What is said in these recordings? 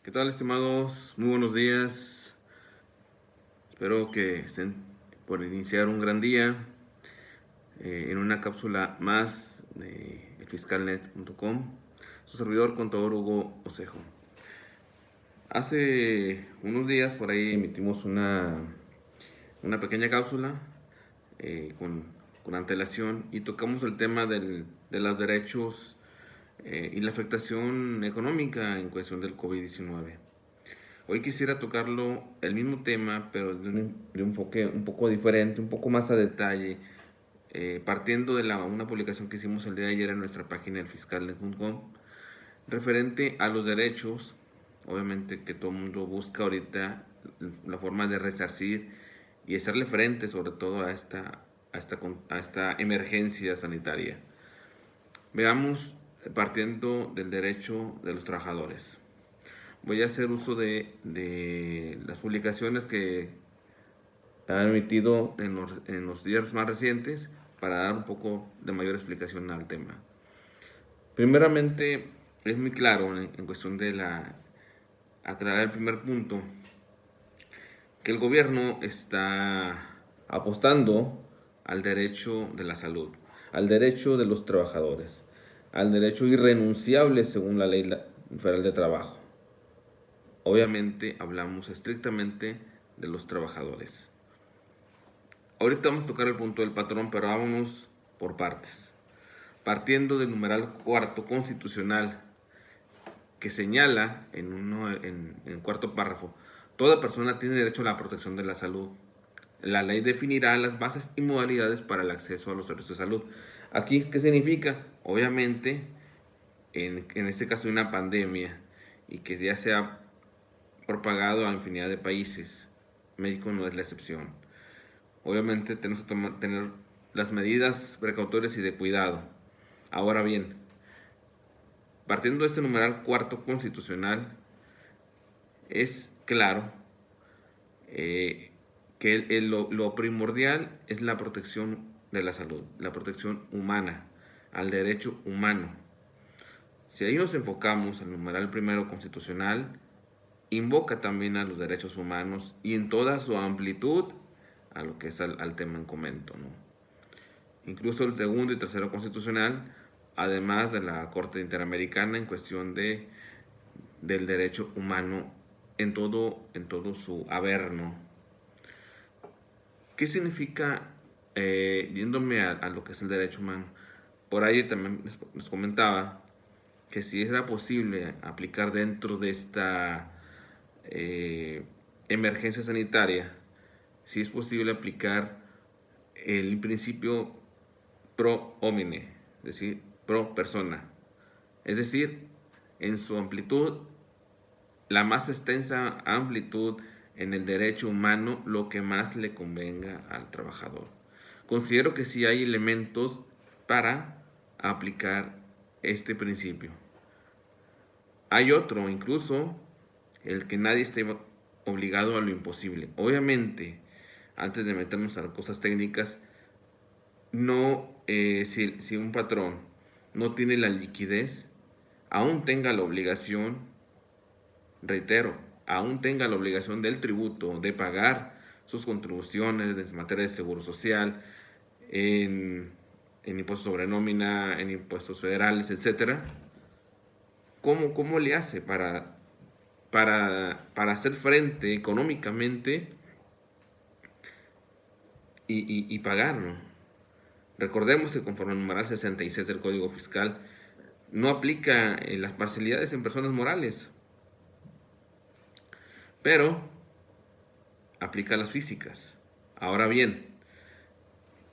¿Qué tal, estimados? Muy buenos días. Espero que estén por iniciar un gran día en una cápsula más de fiscalnet.com. Su servidor, contador Hugo Osejo. Hace unos días por ahí emitimos una pequeña cápsula eh, con, con antelación y tocamos el tema de los derechos y la afectación económica en cuestión del COVID-19. Hoy quisiera tocarlo, el mismo tema, pero de un enfoque un poco diferente, un poco más a detalle, partiendo de una publicación que hicimos el día de ayer en nuestra página del fiscalnet.com, referente a los derechos, obviamente que todo el mundo busca ahorita la forma de resarcir y hacerle frente sobre todo a esta emergencia sanitaria. Veamos partiendo del derecho de los trabajadores. Voy a hacer uso de las publicaciones que han emitido en los días más recientes para dar un poco de mayor explicación al tema. Primeramente, es muy claro en cuestión de aclarar el primer punto, que el gobierno está apostando al derecho de la salud, al derecho de los trabajadores, al derecho irrenunciable según la Ley Federal de Trabajo. Obviamente hablamos estrictamente de los trabajadores. Ahorita vamos a tocar el punto del patrón, pero vámonos por partes. Partiendo del numeral cuarto constitucional, que señala en el cuarto párrafo, toda persona tiene derecho a la protección de la salud. La ley definirá las bases y modalidades para el acceso a los servicios de salud. Aquí, ¿qué significa? Obviamente, en este caso de una pandemia y que ya se ha propagado a infinidad de países, México no es la excepción. Obviamente tenemos que tener las medidas precautorias y de cuidado. Ahora bien, partiendo de este numeral cuarto constitucional, es claro que lo primordial es la protección de la salud, la protección humana, al derecho humano. Si ahí nos enfocamos al numeral primero constitucional, invoca también a los derechos humanos y en toda su amplitud a lo que es al tema en comento, ¿no? Incluso el segundo y tercero constitucional, además de la Corte Interamericana en cuestión del derecho humano en todo su haber, ¿no? ¿Qué significa, yéndome a lo que es el derecho humano? Por ahí también les comentaba que si era posible aplicar dentro de esta emergencia sanitaria, si es posible aplicar el principio pro homine, es decir, pro persona. Es decir, en su amplitud, la más extensa amplitud en el derecho humano, lo que más le convenga al trabajador. Considero que sí hay elementos para aplicar este principio. Hay otro, incluso, el que nadie esté obligado a lo imposible. Obviamente, antes de meternos a las cosas técnicas, no, si un patrón no tiene la liquidez, aún tenga la obligación, reitero, aún tenga la obligación del tributo de pagar sus contribuciones en materia de seguro social, en, en impuestos sobre nómina, en impuestos federales, etcétera. ¿Cómo le hace para hacer frente económicamente y pagarlo? Recordemos que conforme al numeral 66 del Código Fiscal, no aplica las parcialidades en personas morales, pero aplica a las físicas. Ahora bien,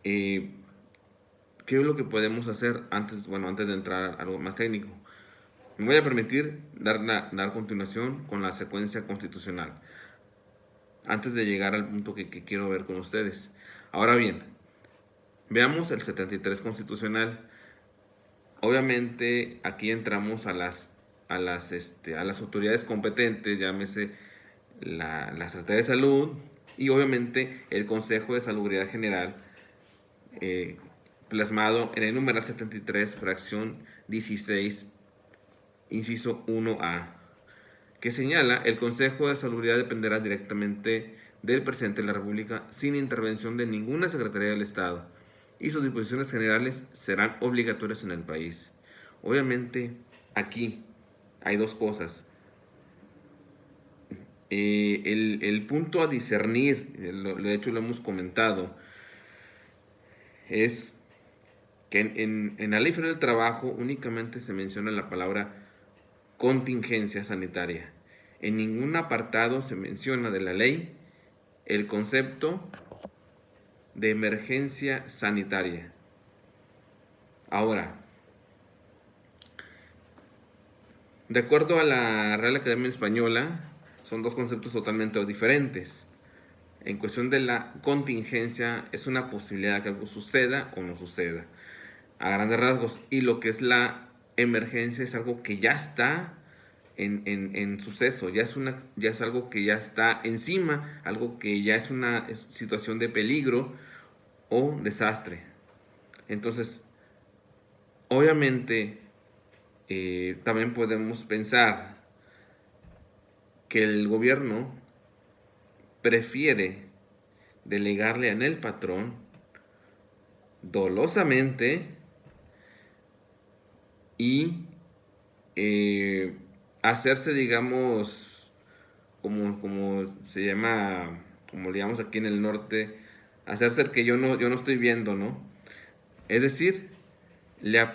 ¿qué es lo que podemos hacer antes de entrar a algo más técnico? Me voy a permitir dar continuación con la secuencia constitucional, antes de llegar al punto que quiero ver con ustedes. Ahora bien, veamos el 73 constitucional. Obviamente aquí entramos a las autoridades competentes, llámese la Secretaría de Salud y obviamente el Consejo de Salubridad General, eh, plasmado en el numeral 73, fracción 16, inciso 1A, que señala: el Consejo de Salubridad dependerá directamente del presidente de la República sin intervención de ninguna Secretaría del Estado y sus disposiciones generales serán obligatorias en el país. Obviamente, aquí hay dos cosas. El punto a discernir, de hecho lo hemos comentado, es que en la Ley Federal del Trabajo únicamente se menciona la palabra contingencia sanitaria. En ningún apartado se menciona de la ley el concepto de emergencia sanitaria. Ahora, de acuerdo a la Real Academia Española, son dos conceptos totalmente diferentes. En cuestión de la contingencia, es una posibilidad que algo suceda o no suceda, a grandes rasgos. Y lo que es la emergencia es algo que ya está en suceso, ya es algo que ya está encima, algo que ya es una situación de peligro o desastre. Entonces, obviamente, también podemos pensar que el gobierno prefiere delegarle en el patrón dolosamente y hacerse, digamos, como se llama, como le llamamos aquí en el norte, hacerse el que yo no estoy viendo, ¿no? Es decir, le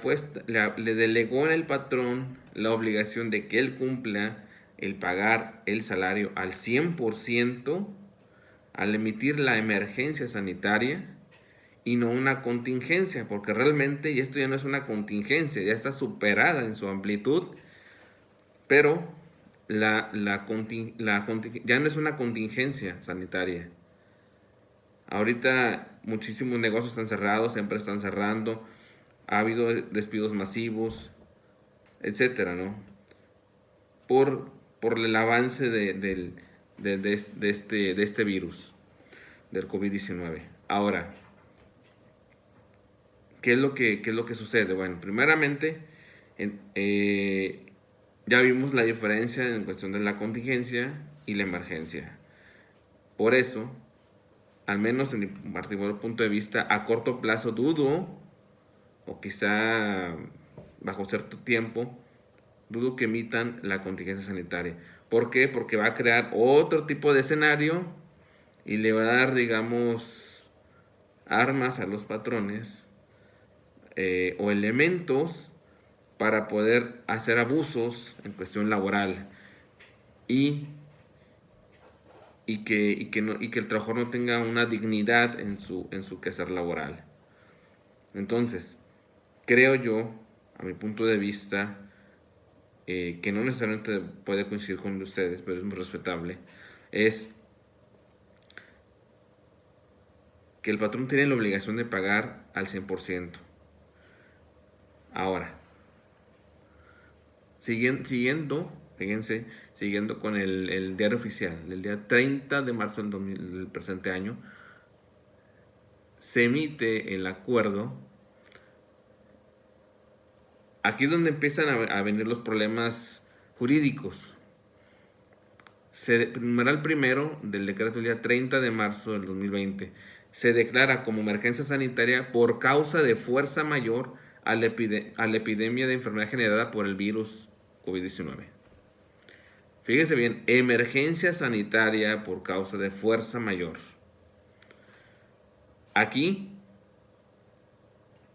delegó en el patrón la obligación de que él cumpla el pagar el salario al 100% al emitir la emergencia sanitaria y no una contingencia, porque realmente y esto ya no es una contingencia, ya está superada en su amplitud, pero ya no es una contingencia sanitaria. Ahorita muchísimos negocios están cerrados, empresas están cerrando, ha habido despidos masivos, etcétera, ¿no? Por el avance de este virus, del COVID-19. Ahora, ¿qué es lo que sucede? Bueno, primeramente, ya vimos la diferencia en cuestión de la contingencia y la emergencia. Por eso, al menos en mi particular punto de vista, a corto plazo dudo, o quizá bajo cierto tiempo, dudo que emitan la contingencia sanitaria. ¿Por qué? Porque va a crear otro tipo de escenario y le va a dar, digamos, armas a los patrones o elementos para poder hacer abusos en cuestión laboral y, que el trabajador no tenga una dignidad en su quehacer laboral. Entonces, creo yo, a mi punto de vista, que no necesariamente puede coincidir con ustedes, pero es muy respetable, es que el patrón tiene la obligación de pagar al 100%. Ahora, fíjense, siguiendo con el diario oficial, el día 30 de marzo del presente año, se emite el acuerdo. Aquí es donde empiezan a venir los problemas jurídicos. Numeral primero del decreto del día 30 de marzo del 2020 se declara como emergencia sanitaria por causa de fuerza mayor a la epidemia de enfermedad generada por el virus COVID-19. Fíjense bien, emergencia sanitaria por causa de fuerza mayor. Aquí,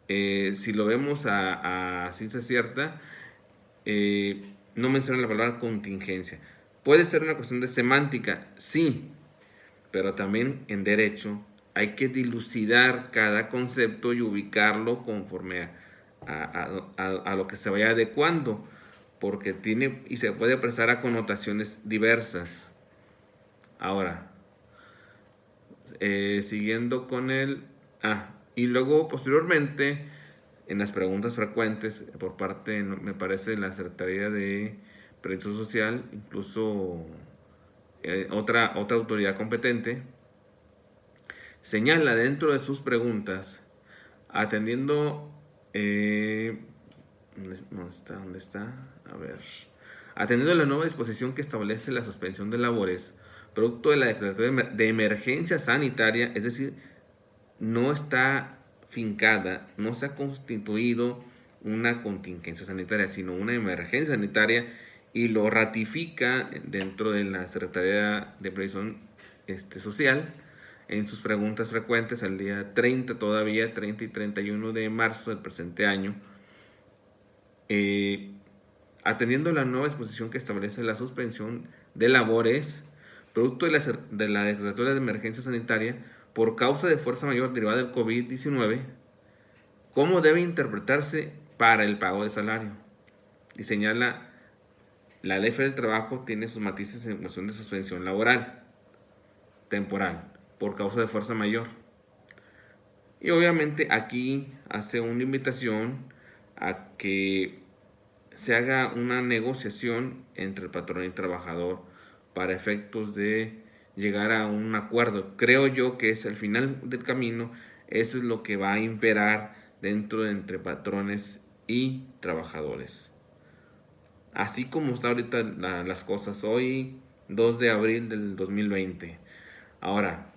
si lo vemos a ciencia cierta, no menciona la palabra contingencia. Puede ser una cuestión de semántica, sí, pero también en derecho hay que dilucidar cada concepto y ubicarlo conforme a lo que se vaya adecuando, porque tiene y se puede prestar a connotaciones diversas. Ahora, siguiendo con el... y luego posteriormente, en las preguntas frecuentes por parte, me parece, de la Secretaría de Previsión Social, incluso otra autoridad competente, señala dentro de sus preguntas, atendiendo... ¿dónde está? A ver. Atendiendo a la nueva disposición que establece la suspensión de labores, producto de la declaratoria de emergencia sanitaria, es decir, no está fincada, no se ha constituido una contingencia sanitaria, sino una emergencia sanitaria, y lo ratifica dentro de la Secretaría de Previsión Social en sus preguntas frecuentes al día 30, todavía 30 y 31 de marzo del presente año. Atendiendo a la nueva disposición que establece la suspensión de labores, producto de la declaratoria de emergencia sanitaria por causa de fuerza mayor derivada del COVID-19, ¿cómo debe interpretarse para el pago de salario? Y señala, la Ley Federal del Trabajo tiene sus matices en cuestión de suspensión laboral temporal por causa de fuerza mayor. Y obviamente aquí hace una invitación a que se haga una negociación entre el patrón y el trabajador para efectos de llegar a un acuerdo. Creo yo que es al final del camino, eso es lo que va a imperar dentro de entre patrones y trabajadores. Así como está ahorita las cosas, hoy 2 de abril del 2020. Ahora,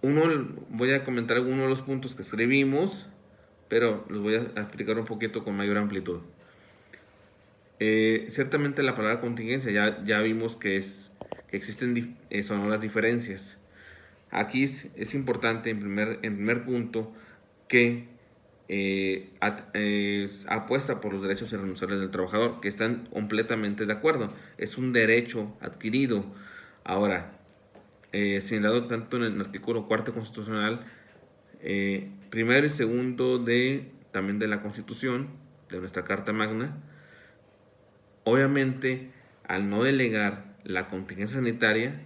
voy a comentar algunos de los puntos que escribimos, pero los voy a explicar un poquito con mayor amplitud. Ciertamente la palabra contingencia ya vimos que existen sonoras diferencias. Aquí es importante en primer punto que apuesta por los derechos irrenunciables del trabajador, que están completamente de acuerdo. Es un derecho adquirido. Ahora, señalado tanto en el artículo 4 constitucional, primero y segundo también de la Constitución, de nuestra Carta Magna. Obviamente, al no delegar la contingencia sanitaria,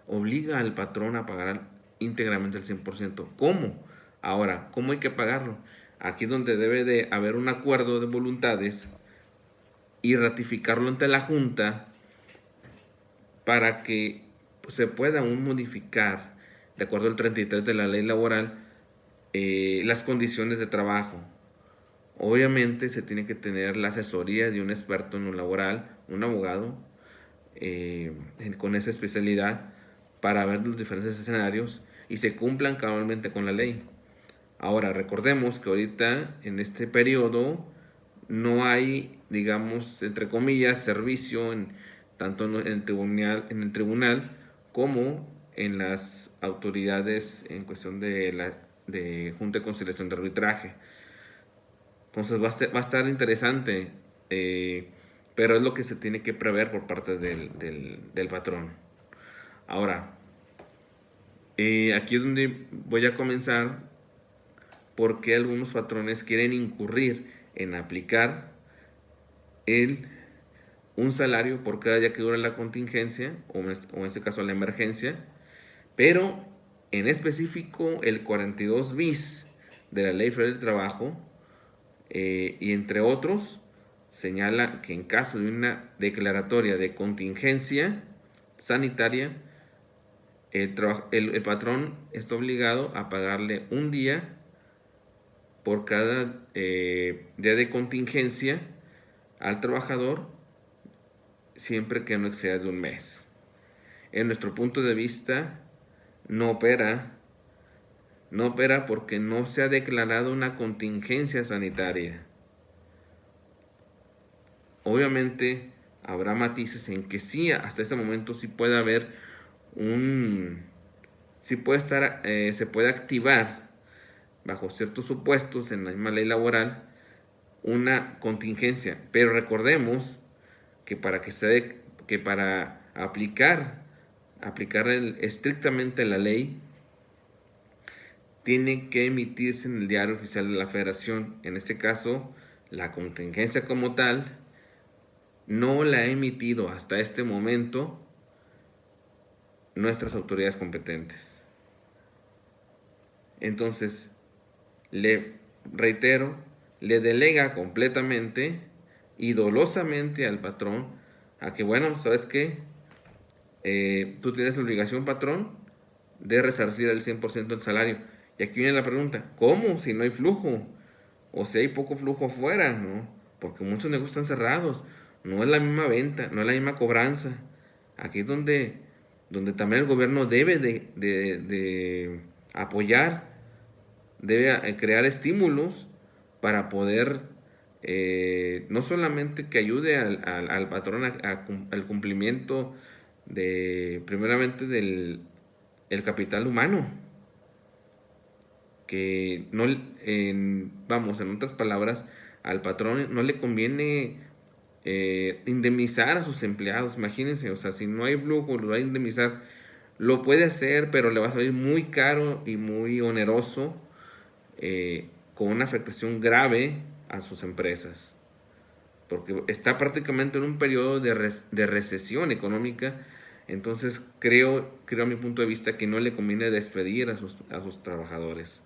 obliga al patrón a pagar íntegramente el 100%. ¿Cómo? Ahora, ¿cómo hay que pagarlo? Aquí es donde debe de haber un acuerdo de voluntades y ratificarlo ante la Junta para que se pueda aún modificar, de acuerdo al 33 de la ley laboral, las condiciones de trabajo. Obviamente se tiene que tener la asesoría de un experto en lo laboral, un abogado con esa especialidad, para ver los diferentes escenarios y se cumplan cabalmente con la ley. Ahora, recordemos que ahorita en este periodo no hay, digamos, entre comillas, servicio tanto en el tribunal como en las autoridades en cuestión de Junta de Conciliación de Arbitraje. Entonces va a estar interesante, pero es lo que se tiene que prever por parte del patrón. Ahora, aquí es donde voy a comenzar porque algunos patrones quieren incurrir en aplicar un salario por cada día que dura la contingencia, o en este caso la emergencia, pero en específico el 42 bis de la Ley Federal del Trabajo, y entre otros, señala que en caso de una declaratoria de contingencia sanitaria, el patrón está obligado a pagarle un día por cada día de contingencia al trabajador, siempre que no exceda de un mes. En nuestro punto de vista, no opera porque no se ha declarado una contingencia sanitaria. Obviamente habrá matices en que sí, hasta ese momento sí puede haber se puede activar bajo ciertos supuestos en la misma ley laboral una contingencia, pero recordemos que para aplicar estrictamente la ley, tiene que emitirse en el Diario Oficial de la Federación. En este caso, la contingencia como tal no la ha emitido hasta este momento nuestras autoridades competentes. Entonces, le delega completamente y dolosamente al patrón a que, bueno, ¿sabes qué? Tú tienes la obligación, patrón, de resarcir el 100% del salario. Y aquí viene la pregunta, ¿cómo? Si no hay flujo, o si hay poco flujo afuera, ¿no? porque muchos negocios están cerrados, no es la misma venta, no es la misma cobranza. Aquí es donde también el gobierno debe de apoyar, debe crear estímulos para poder no solamente que ayude al patrón al cumplimiento primeramente del el capital humano, que no, vamos, en otras palabras, al patrón no le conviene indemnizar a sus empleados. Imagínense, o sea, si no hay flujo, lo va a indemnizar, lo puede hacer, pero le va a salir muy caro y muy oneroso, con una afectación grave a sus empresas, porque está prácticamente en un periodo de recesión económica. Entonces creo a mi punto de vista que no le conviene despedir a sus trabajadores.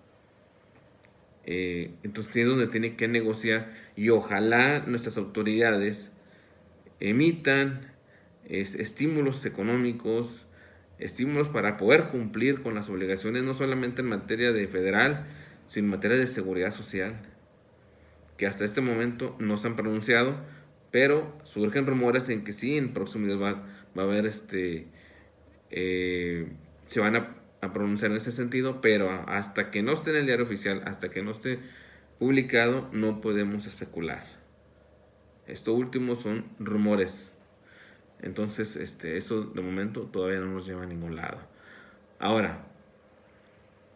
Entonces es donde tiene que negociar, y ojalá nuestras autoridades emitan estímulos económicos, estímulos para poder cumplir con las obligaciones, no solamente en materia de federal, sino en materia de seguridad social, que hasta este momento no se han pronunciado, pero surgen rumores en que sí, en próximos días va a haber se van a pronunciar en ese sentido, pero hasta que no esté en el diario oficial, hasta que no esté publicado, no podemos especular. Esto último son rumores. Entonces, eso de momento todavía no nos lleva a ningún lado. Ahora,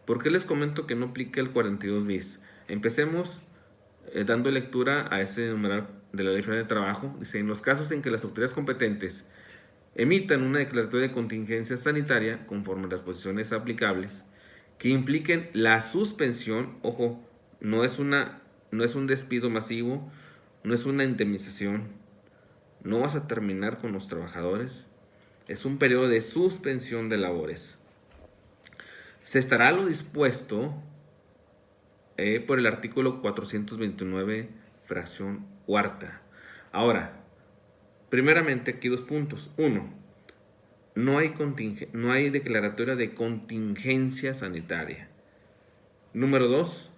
¿por qué les comento que no aplica el 42 bis? Empecemos dando lectura a ese numeral de la Ley Federal de Trabajo. Dice, en los casos en que las autoridades competentes emitan una declaratoria de contingencia sanitaria conforme a las posiciones aplicables que impliquen la suspensión, ojo, no es un despido masivo, no es una indemnización, no vas a terminar con los trabajadores, es un periodo de suspensión de labores. Se estará a lo dispuesto por el artículo 429, fracción cuarta. Ahora, primeramente aquí 2 puntos. 1. No hay declaratoria de contingencia sanitaria. Número 2.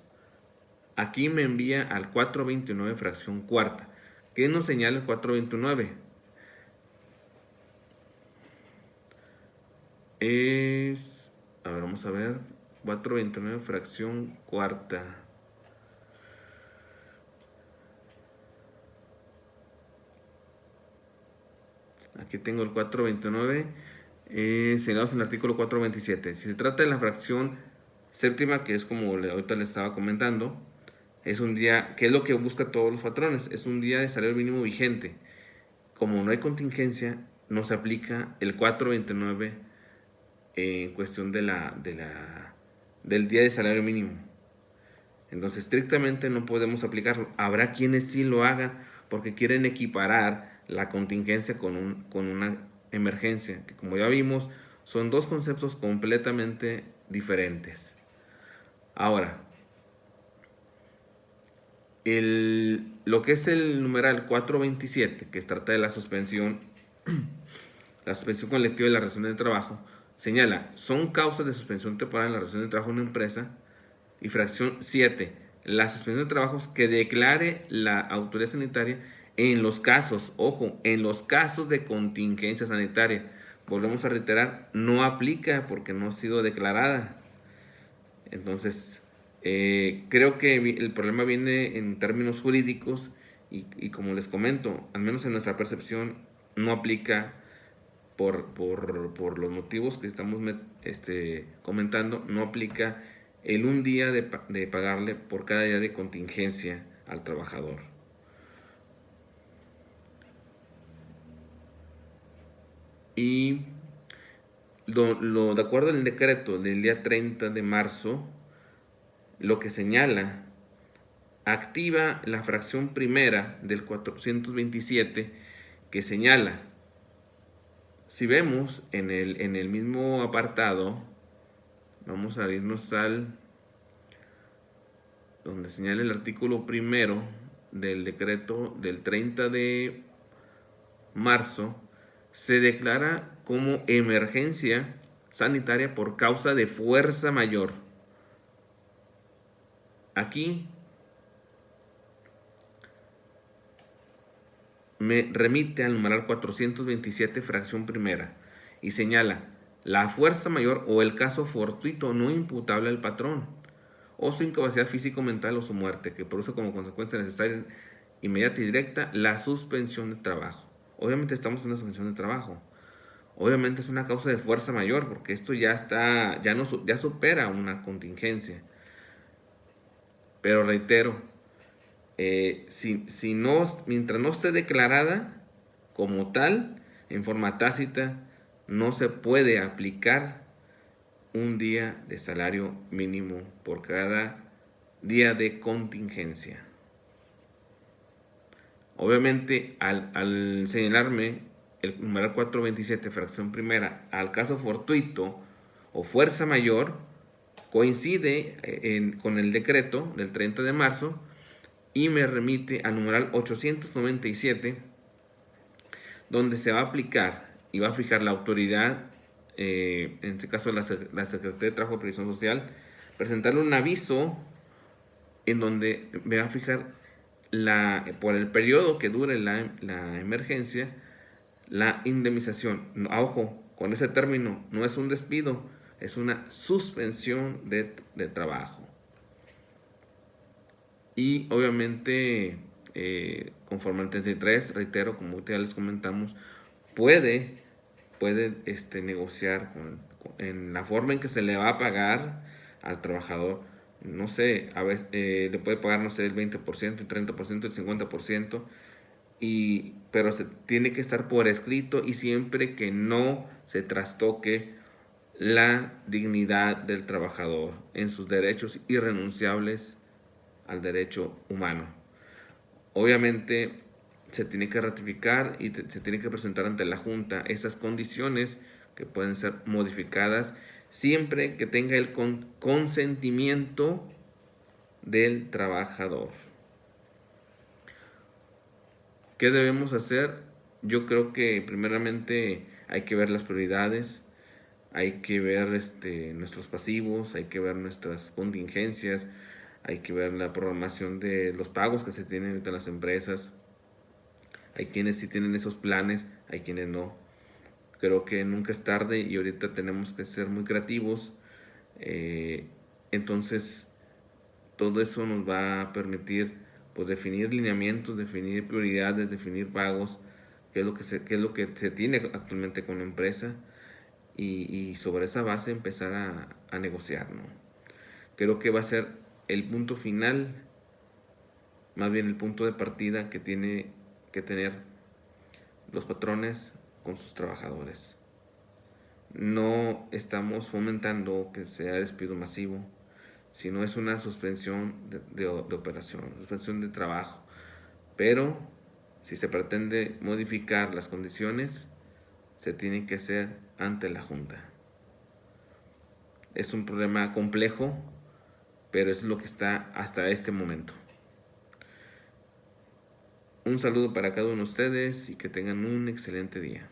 Aquí me envía al 429, fracción cuarta. ¿Qué nos señala el 429? A ver, vamos a ver. 429, fracción cuarta. Aquí tengo el 429, señalados en el artículo 427. Si se trata de la fracción séptima, que es como ahorita le estaba comentando, es un día, que es lo que busca todos los patrones, es un día de salario mínimo vigente. Como no hay contingencia, no se aplica el 429 en cuestión del día de salario mínimo. Entonces, estrictamente no podemos aplicarlo. Habrá quienes sí lo hagan porque quieren equiparar la contingencia con una emergencia, que como ya vimos, son dos conceptos completamente diferentes. Ahora, lo que es el numeral 427, que trata de la suspensión colectiva de la relación de trabajo, señala, son causas de suspensión temporal en la relación de trabajo de una empresa. Y fracción 7, la suspensión de trabajos que declare la autoridad sanitaria en los casos, ojo, en los casos de contingencia sanitaria. Volvemos a reiterar, no aplica porque no ha sido declarada. Entonces, creo que el problema viene en términos jurídicos y como les comento, al menos en nuestra percepción, no aplica por los motivos que estamos comentando, no aplica el un día de pagarle por cada día de contingencia al trabajador. Y de acuerdo al decreto del día 30 de marzo, lo que señala, activa la fracción primera del 427, que señala, si vemos en el mismo apartado, vamos a irnos donde señala el artículo primero del decreto del 30 de marzo, se declara como emergencia sanitaria por causa de fuerza mayor. Aquí me remite al numeral 427, fracción primera, y señala la fuerza mayor o el caso fortuito no imputable al patrón, o su incapacidad físico-mental o su muerte, que produce como consecuencia necesaria, inmediata y directa, la suspensión de trabajo. Obviamente estamos en una suspensión de trabajo. Obviamente es una causa de fuerza mayor, porque esto ya está, ya no, ya supera una contingencia. Pero reitero, si no, mientras no esté declarada como tal, en forma tácita, no se puede aplicar un día de salario mínimo por cada día de contingencia. Obviamente, al señalarme el numeral 427, fracción primera, al caso fortuito o fuerza mayor, coincide con el decreto del 30 de marzo y me remite al numeral 897, donde se va a aplicar y va a fijar la autoridad, en este caso la Secretaría de Trabajo y Previsión Social, presentarle un aviso en donde me va a fijar por el periodo que dure la emergencia, la indemnización. Ojo, con ese término no es un despido, es una suspensión de trabajo. Y obviamente, conforme al 33, reitero, como ya les comentamos, puede negociar en la forma en que se le va a pagar al trabajador. No sé, a veces le puede pagar, no sé, el 20%, el 30%, el 50%, pero se tiene que estar por escrito y siempre que no se trastoque la dignidad del trabajador en sus derechos irrenunciables al derecho humano. Obviamente se tiene que ratificar y se tiene que presentar ante la Junta esas condiciones que pueden ser modificadas siempre que tenga el consentimiento del trabajador. ¿Qué debemos hacer? Yo creo que primeramente hay que ver las prioridades, hay que ver nuestros pasivos, hay que ver nuestras contingencias, hay que ver la programación de los pagos que se tienen en las empresas. Hay quienes sí tienen esos planes, hay quienes no. Creo que nunca es tarde y ahorita tenemos que ser muy creativos. Entonces, todo eso nos va a permitir pues definir lineamientos, definir prioridades, definir pagos, qué es lo que se tiene actualmente con la empresa y sobre esa base empezar a negociar, ¿no? Creo que va a ser el punto final, más bien el punto de partida que tiene que tener los patrones con sus trabajadores. No estamos fomentando que sea despido masivo, sino es una suspensión de operación, suspensión de trabajo. Pero si se pretende modificar las condiciones, se tiene que hacer ante la Junta. Es un problema complejo, pero es lo que está hasta este momento. Un saludo para cada uno de ustedes y que tengan un excelente día.